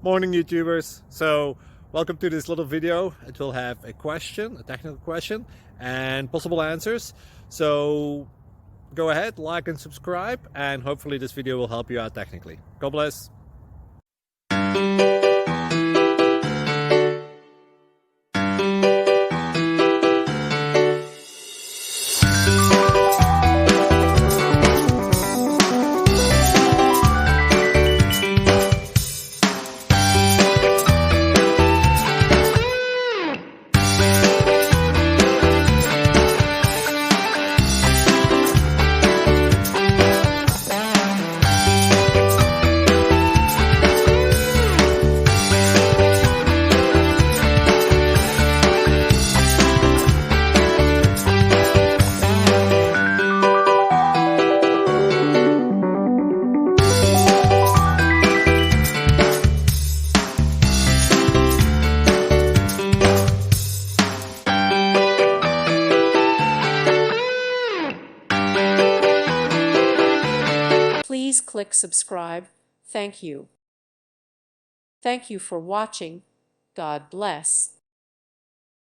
Morning YouTubers. So welcome to this little video. It will have a question, a technical question, and possible answers. So go ahead, like and subscribe, and hopefully this video will help you out technically. God bless. Please click subscribe. Thank you. Thank you for watching. God bless.